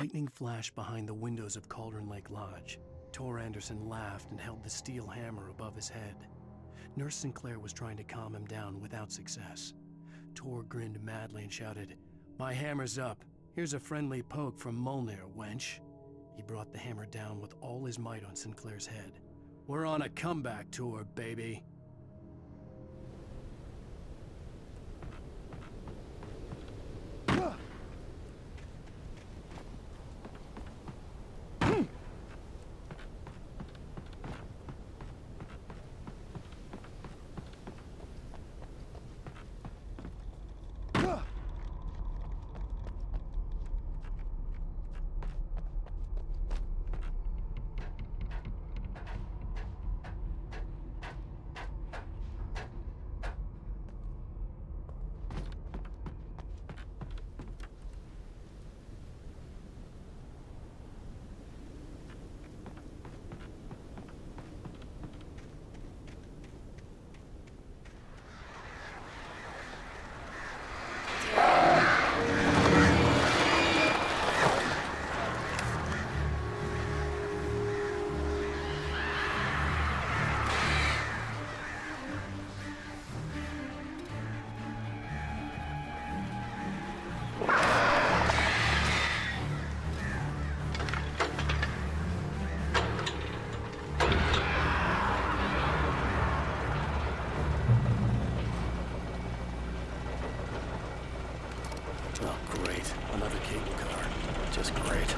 Lightning flashed behind the windows of Cauldron Lake Lodge. Tor Anderson laughed and held the steel hammer above his head. Nurse Sinclair was trying to calm him down without success. Tor grinned madly and shouted, "My hammer's up. Here's a friendly poke from Molnir, wench." He brought the hammer down with all his might on Sinclair's head. "We're on a comeback tour, baby." Oh, great. Another cable car. Just great.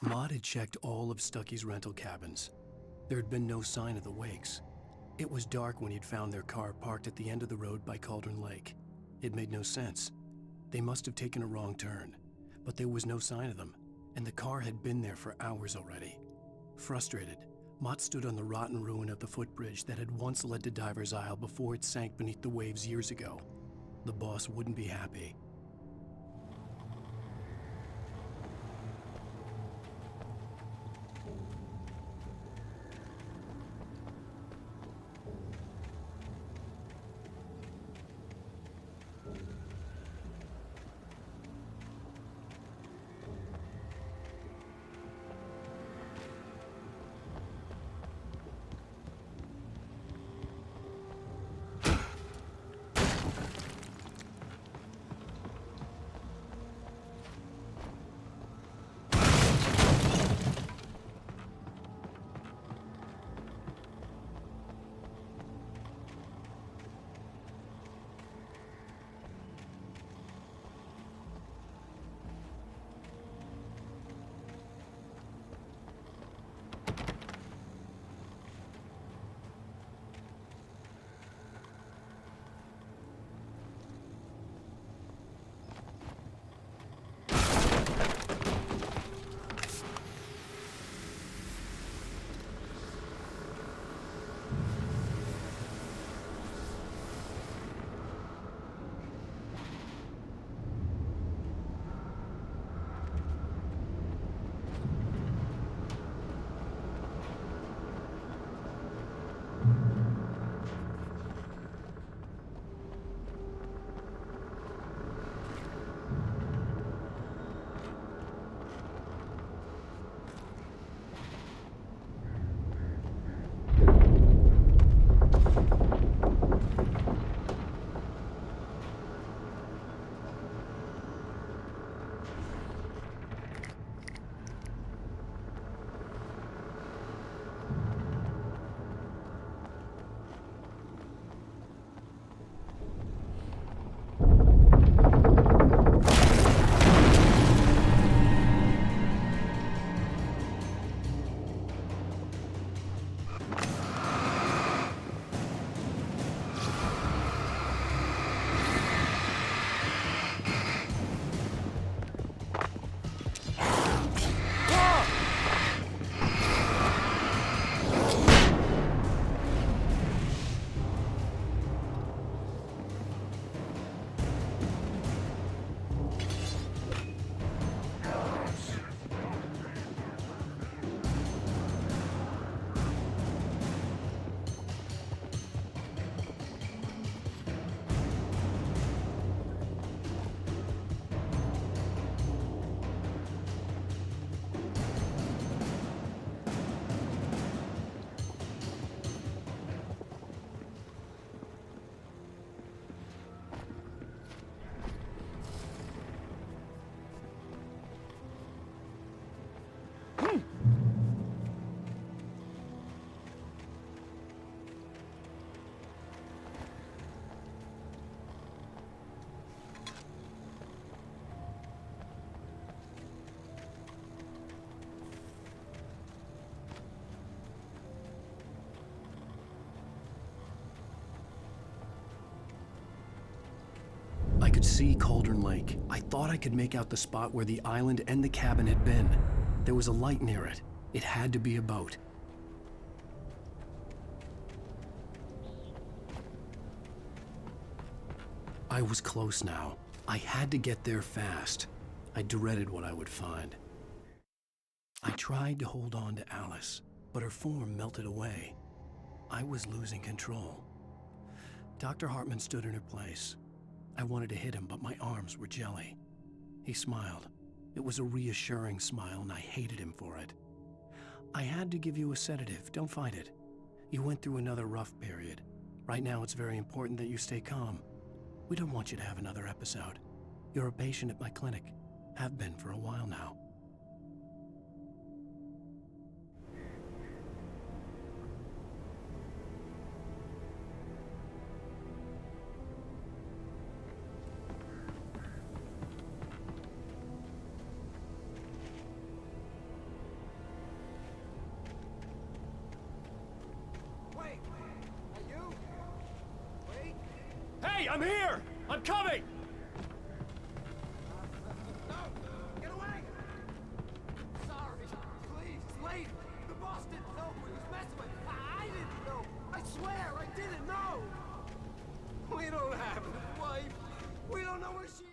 Maud had checked all of Stucky's rental cabins. There had been no sign of the Wakes. It was dark when he'd found their car parked at the end of the road by Cauldron Lake. It made no sense. They must have taken a wrong turn, but there was no sign of them, and the car had been there for hours already. Frustrated, Mott stood on the rotten ruin of the footbridge that had once led to Diver's Isle before it sank beneath the waves years ago. The boss wouldn't be happy. I could see Cauldron Lake. I thought I could make out the spot where the island and the cabin had been. There was a light near it. It had to be a boat. I was close now. I had to get there fast. I dreaded what I would find. I tried to hold on to Alice, but her form melted away. I was losing control. Dr. Hartman stood in her place. I wanted to hit him, but my arms were jelly. He smiled. It was a reassuring smile, and I hated him for it. I had to give you a sedative. Don't fight it. You went through another rough period. Right now, it's very important that you stay calm. We don't want you to have another episode. You're a patient at my clinic. Have been for a while now. I'm here! I'm coming! No! Get away! Sorry. Please, it's late. The boss didn't know what he was messing with. I didn't know. I swear, I didn't know. We don't have his wife. We don't know where she is.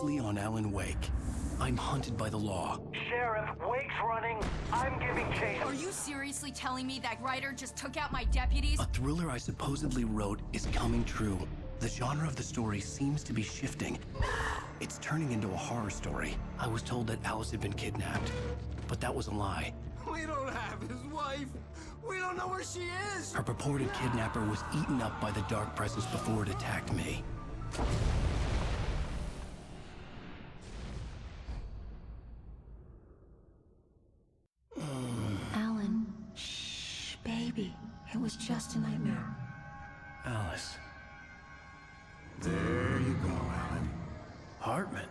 On Alan Wake. I'm hunted by the law. Sheriff, Wake's running. I'm giving chase. Are you seriously telling me that writer just took out my deputies? A thriller I supposedly wrote is coming true. The genre of the story seems to be shifting. It's turning into a horror story. I was told that Alice had been kidnapped, but that was a lie. We don't have his wife. We don't know where she is. Her purported kidnapper was eaten up by the dark presence before it attacked me. Alan, shh, baby. It was just a nightmare. Alice. There you go, Alan. Hartman.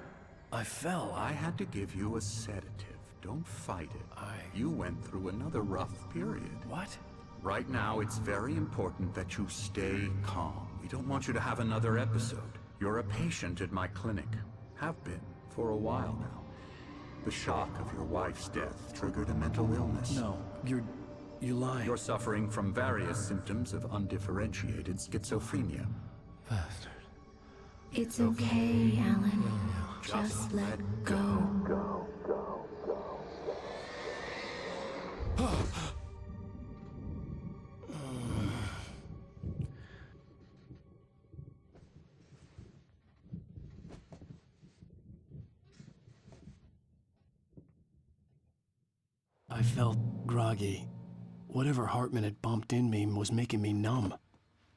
I fell. I had to give you a sedative. Don't fight it. You went through another rough period. What? Right now, it's very important that you stay calm. We don't want you to have another episode. You're a patient at my clinic. Have been for a while now. The shock of your wife's death triggered a mental illness. No, you're lying. You're suffering from various symptoms of undifferentiated schizophrenia. Bastard. It's okay, Alan. Just let go. I felt groggy. Whatever Hartman had bumped in me was making me numb.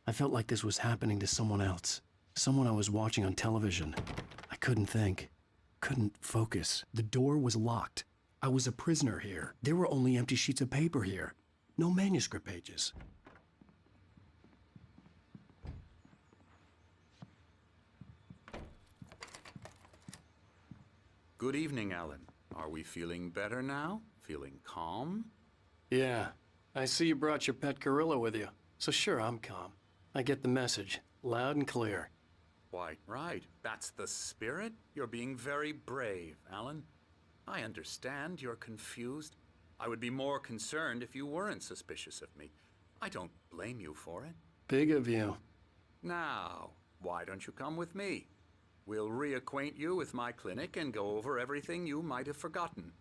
I felt like this was happening to someone else. Someone I was watching on television. I couldn't think. Couldn't focus. The door was locked. I was a prisoner here. There were only empty sheets of paper here. No manuscript pages. Good evening, Alan. Are we feeling better now? Feeling calm? Yeah. I see you brought your pet gorilla with you. So sure, I'm calm. I get the message. Loud and clear. Quite right. That's the spirit. You're being very brave, Alan. I understand you're confused. I would be more concerned if you weren't suspicious of me. I don't blame you for it. Big of you. Now, why don't you come with me? We'll reacquaint you with my clinic and go over everything you might have forgotten.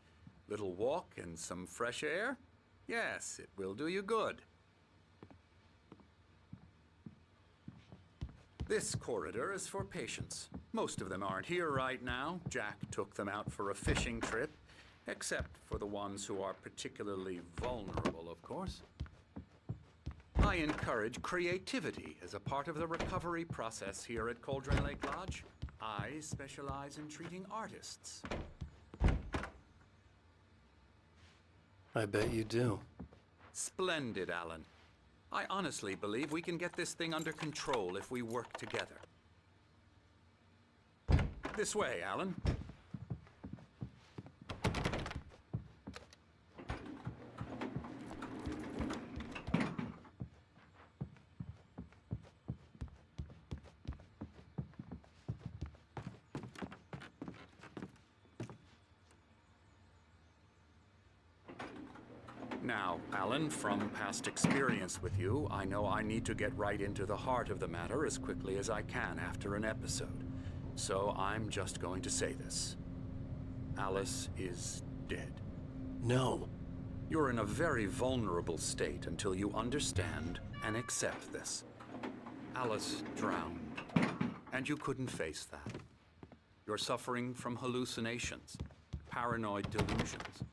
Little walk and some fresh air? Yes, it will do you good. This corridor is for patients. Most of them aren't here right now. Jack took them out for a fishing trip, except for the ones who are particularly vulnerable, of course. I encourage creativity as a part of the recovery process here at Cauldron Lake Lodge. I specialize in treating artists. I bet you do. Splendid, Alan. I honestly believe we can get this thing under control if we work together. This way, Alan. Now, Alan, from past experience with you, I know I need to get right into the heart of the matter as quickly as I can after an episode. So I'm just going to say this. Alice is dead. No. You're in a very vulnerable state until you understand and accept this. Alice drowned, and you couldn't face that. You're suffering from hallucinations, paranoid delusions,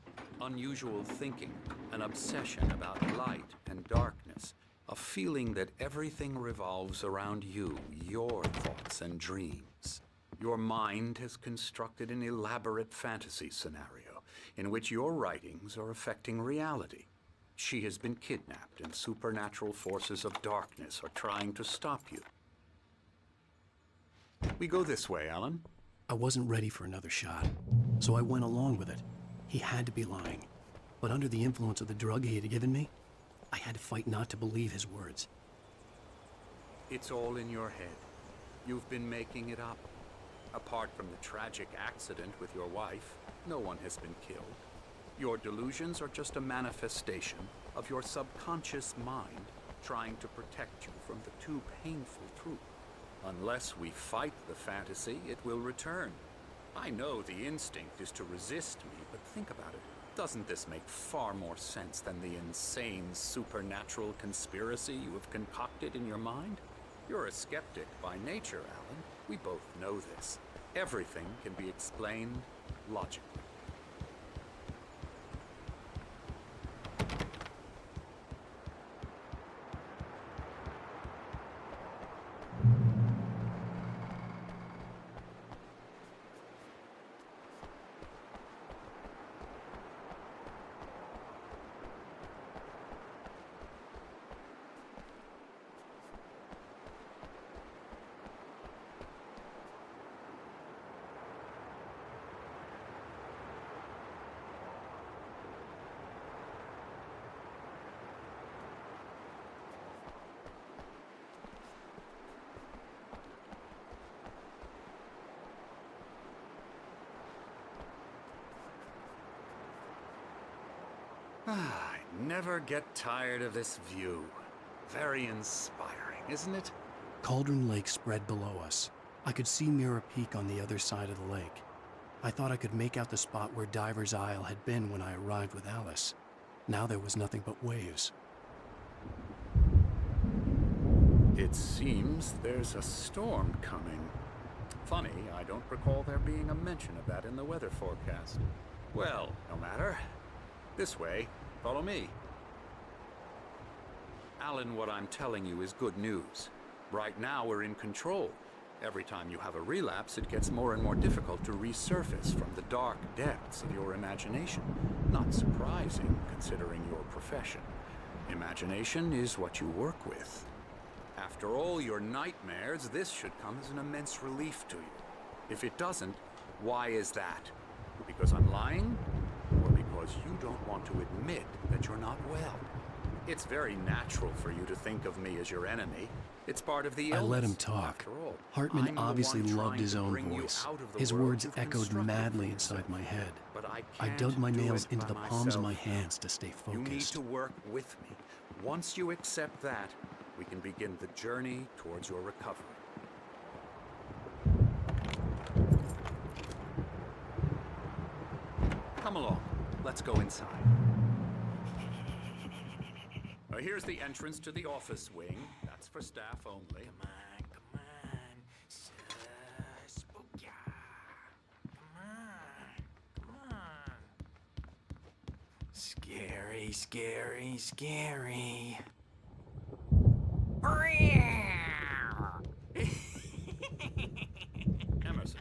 unusual thinking, an obsession about light and darkness, a feeling that everything revolves around you, your thoughts and dreams. Your mind has constructed an elaborate fantasy scenario in which your writings are affecting reality. She has been kidnapped and supernatural forces of darkness are trying to stop you. We go this way, Alan. I wasn't ready for another shot, so I went along with it. He had to be lying. But under the influence of the drug he had given me, I had to fight not to believe his words. It's all in your head. You've been making it up. Apart from the tragic accident with your wife, no one has been killed. Your delusions are just a manifestation of your subconscious mind trying to protect you from the too painful truth. Unless we fight the fantasy, it will return. I know the instinct is to resist me, but think about it. Doesn't this make far more sense than the insane supernatural conspiracy you have concocted in your mind? You're a skeptic by nature, Alan. We both know this. Everything can be explained logically. I never get tired of this view. Very inspiring, isn't it? Cauldron Lake spread below us. I could see Mirror Peak on the other side of the lake. I thought I could make out the spot where Diver's Isle had been when I arrived with Alice. Now there was nothing but waves. It seems there's a storm coming. Funny, I don't recall there being a mention of that in the weather forecast. Well, no matter. This way. Follow me. Alan, what I'm telling you is good news. Right now, we're in control. Every time you have a relapse, it gets more and more difficult to resurface from the dark depths of your imagination. Not surprising, considering your profession. Imagination is what you work with. After all your nightmares, this should come as an immense relief to you. If it doesn't, why is that? Because I'm lying? Or because you don't want to admit that you're not well? It's very natural for you to think of me as your enemy. It's part of the illness. I let him talk. After all, Hartman I'm the obviously one loved trying his to own bring you voice. out of the His world words you've echoed constructed madly for inside yourself. my head. But I I can't dug my do nails it into by the palms of my myself. hands to stay You need focused. to work with me. Once you accept that, we can begin the journey towards your recovery. Come along. Let's go inside. Here's the entrance to the office wing. That's for staff only. Come on. Spooky. Come on. Scary, scary, scary. Emerson.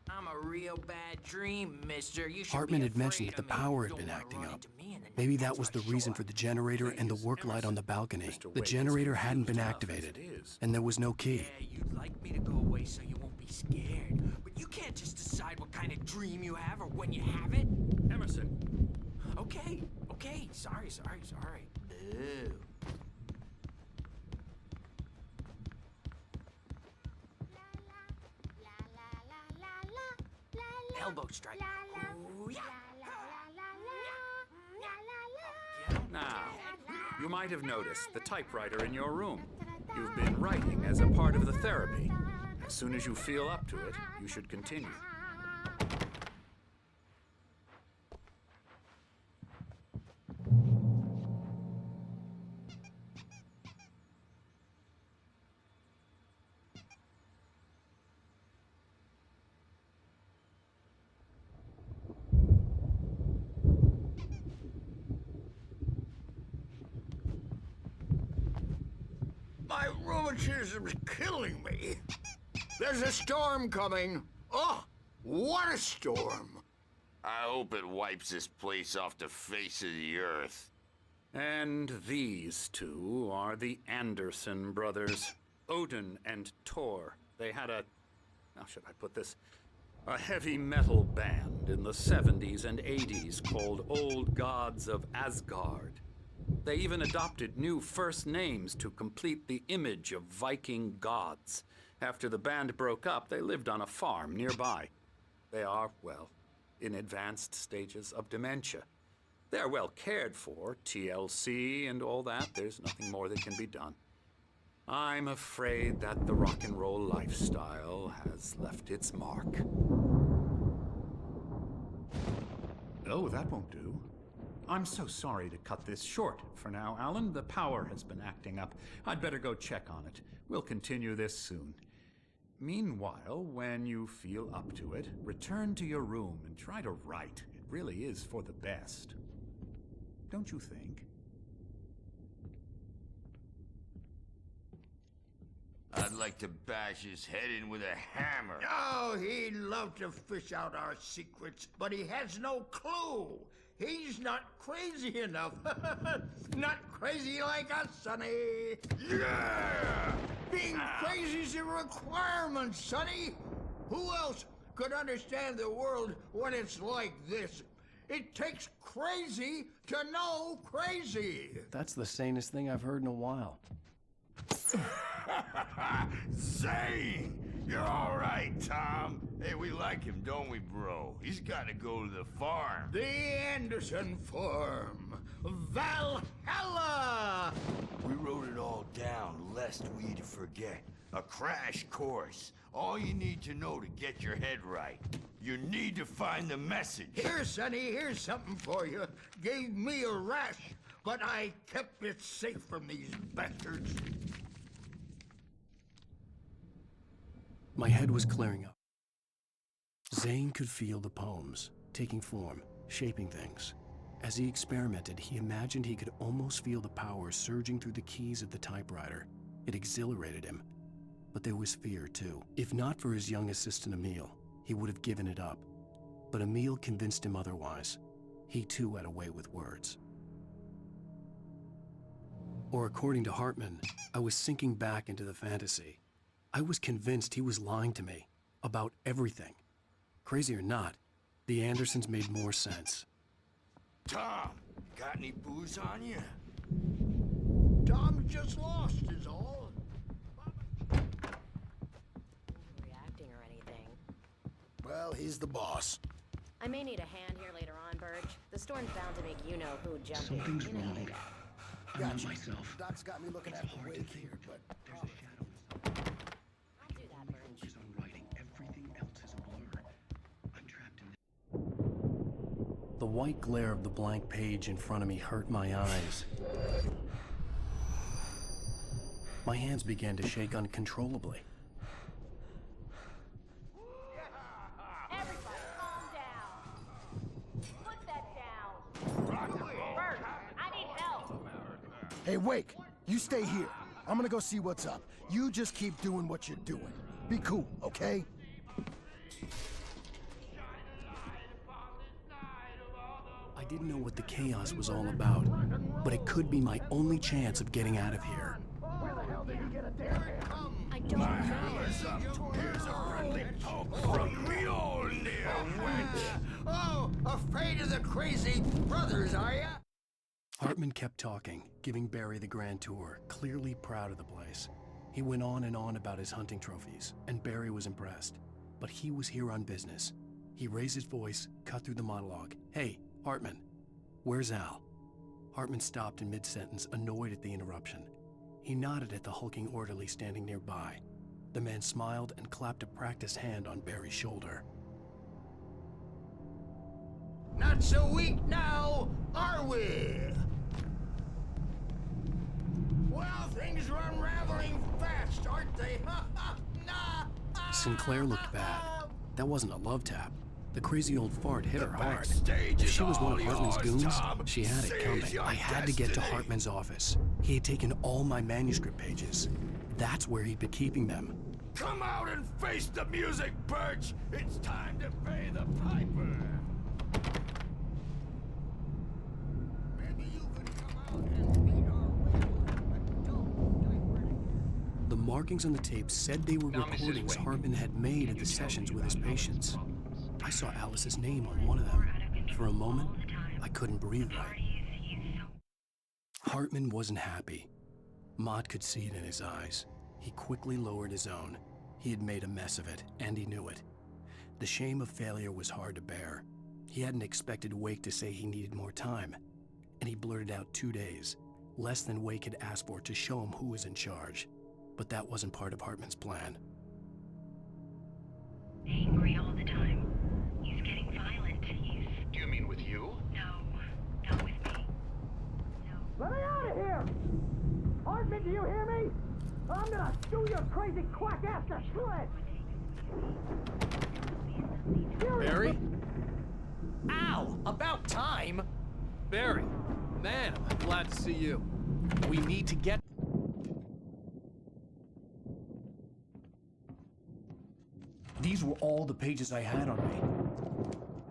I'm a real bad dream, mister. You should Hartman be had mentioned afraid that the of me. power had Don't been wanna acting run up. into me and then Maybe that that's was the why I reason show for up. the generator and the Please, work light on the balcony. Mr. The Wake is generator hadn't been confused enough as activated, it is. and there was no key. Yeah, you'd like me to go away so you won't be scared. But you can't just decide what kind of dream you have or when you have it. Emerson, Okay. Sorry. Boo. Elbow strike. Ooh, yeah. now, you might have noticed the typewriter in your room. You've been writing as a part of the therapy. As soon as you feel up to it, you should continue. My rheumatism's killing me. There's a storm coming. Oh, what a storm. I hope it wipes this place off the face of the earth. And these two are the Anderson brothers, Odin and Tor. They had how should I put this? A heavy metal band in the 70s and 80s called Old Gods of Asgard. They even adopted new first names to complete the image of Viking gods. After the band broke up, they lived on a farm nearby. They are, well, in advanced stages of dementia. They're well cared for, TLC and all that. There's nothing more that can be done. I'm afraid that the rock and roll lifestyle has left its mark. Oh, that won't do. I'm so sorry to cut this short for now, Alan. The power has been acting up. I'd better go check on it. We'll continue this soon. Meanwhile, when you feel up to it, return to your room and try to write. It really is for the best. Don't you think? I'd like to bash his head in with a hammer. Oh, he'd love to fish out our secrets, but he has no clue. He's not crazy enough. Not crazy like us, Sonny. Yeah! Being crazy's a requirement, Sonny. Who else could understand the world when it's like this? It takes crazy to know crazy. That's the sanest thing I've heard in a while. Zane! You're all right, Tom. Hey, we like him, don't we, bro? He's got to go to the farm. The Anderson Farm. Valhalla! We wrote it all down lest we forget. A crash course. All you need to know to get your head right. You need to find the message. Here, Sonny, here's something for you. Gave me a rash, but I kept it safe from these bastards. My head was clearing up. Zane could feel the poems, taking form, shaping things. As he experimented, he imagined he could almost feel the power surging through the keys of the typewriter. It exhilarated him. But there was fear, too. If not for his young assistant Emil, he would have given it up. But Emil convinced him otherwise. He too had a way with words. Or according to Hartman, I was sinking back into the fantasy. I was convinced he was lying to me about everything. Crazy or not, the Andersons made more sense. Tom, got any booze on you? Tom's just lost is all. Reacting or anything. Well, he's the boss. I may need a hand here later on, Burge. The storm's bound to make you-know-who jump in. Something's You know wrong. how I'm not myself. Doc's got me looking at the wake here, but There's a shadow inside. I'll do that, Burge. Focus on writing. Everything else is a blur. I'm trapped in. The white glare of the blank page in front of me hurt my eyes. My hands began to shake uncontrollably. Everybody, calm down. Put that down. Bert, I need help. hey, Wake, you stay here. I'm gonna go see what's up. You just keep doing what you're doing. Be cool, okay? I didn't know what the chaos was all about, but it could be my only chance of getting out of here. Where the hell did he get a damn hand? I don't know. Here's a friendly poke from Mjolnir, wench. Oh, afraid of the crazy brothers, are ya? Hartman kept talking, giving Barry the grand tour, clearly proud of the place. He went on and on about his hunting trophies, and Barry was impressed. But he was here on business. He raised his voice, cut through the monologue. Hey, Hartman, where's Al? Hartman stopped in mid-sentence, annoyed at the interruption. He nodded at the hulking orderly standing nearby. The man smiled and clapped a practiced hand on Barry's shoulder. Not so weak now, are we? Well, things are unraveling fast, aren't they? Sinclair looked bad. That wasn't a love tap. The crazy old fart hit her hard. backstage If is she was one of all Hartman's yours, goons, Tom. she had it Seize coming. your I had to get to destiny. Hartman's office. He had taken all my manuscript pages. That's where he'd been keeping them. Come out and face the music, Birch! It's time to pay the piper! Maybe you can come out and meet our will, but don't divert it. The markings on the tape said they were Now, Mrs. recordings Wake, Hartman had made at the sessions with his patients. I saw Alice's name on one of them. For a moment, I couldn't breathe right. Hartman wasn't happy. Mott could see it in his eyes. He quickly lowered his own. He had made a mess of it, and he knew it. The shame of failure was hard to bear. He hadn't expected Wake to say he needed more time, and he blurted out 2 days, less than Wake had asked for to show him who was in charge. But that wasn't part of Hartman's plan. Angry all the time. He's getting violent. Do you mean with you? No, not with me. Let me out of here! Hartman, do you hear me? I'm gonna sue your crazy quack ass to shreds! Barry? Ow! About time! Barry, man, I'm glad to see you. We need to get... These were all the pages I had on me.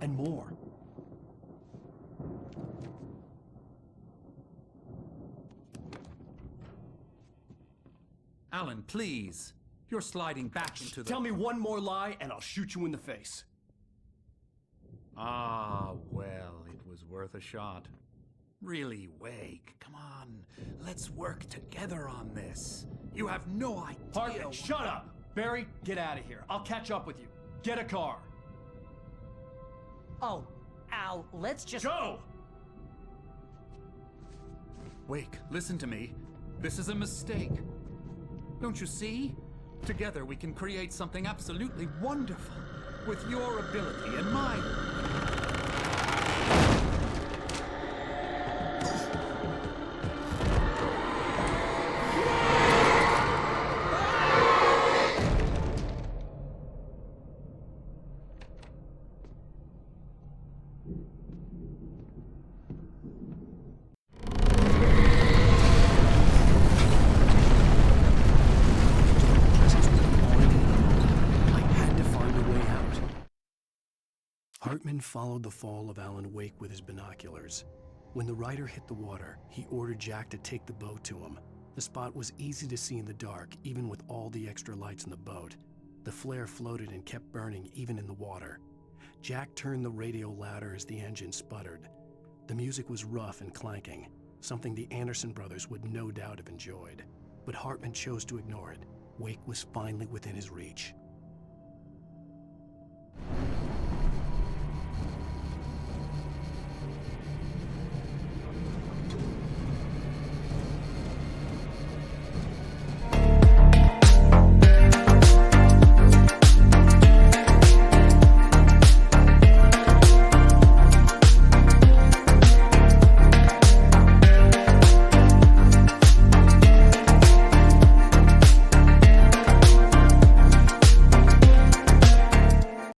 And more. Alan, please. You're sliding back into the... Tell me one more lie and I'll shoot you in the face. Ah, well, it was worth a shot. Really, Wake, come on. Let's work together on this. You have no idea... Hartman, shut up! Barry, get out of here. I'll catch up with you. Get a car. Oh, Al, let's just... Go! Wake, listen to me. This is a mistake. Don't you see? Together we can create something absolutely wonderful. With your ability and mine. Hartman followed the fall of Alan Wake with his binoculars. When the rider hit the water, he ordered Jack to take the boat to him. The spot was easy to see in the dark, even with all the extra lights in the boat. The flare floated and kept burning even in the water. Jack turned the radio louder as the engine sputtered. The music was rough and clanking, something the Anderson brothers would no doubt have enjoyed. But Hartman chose to ignore it. Wake was finally within his reach.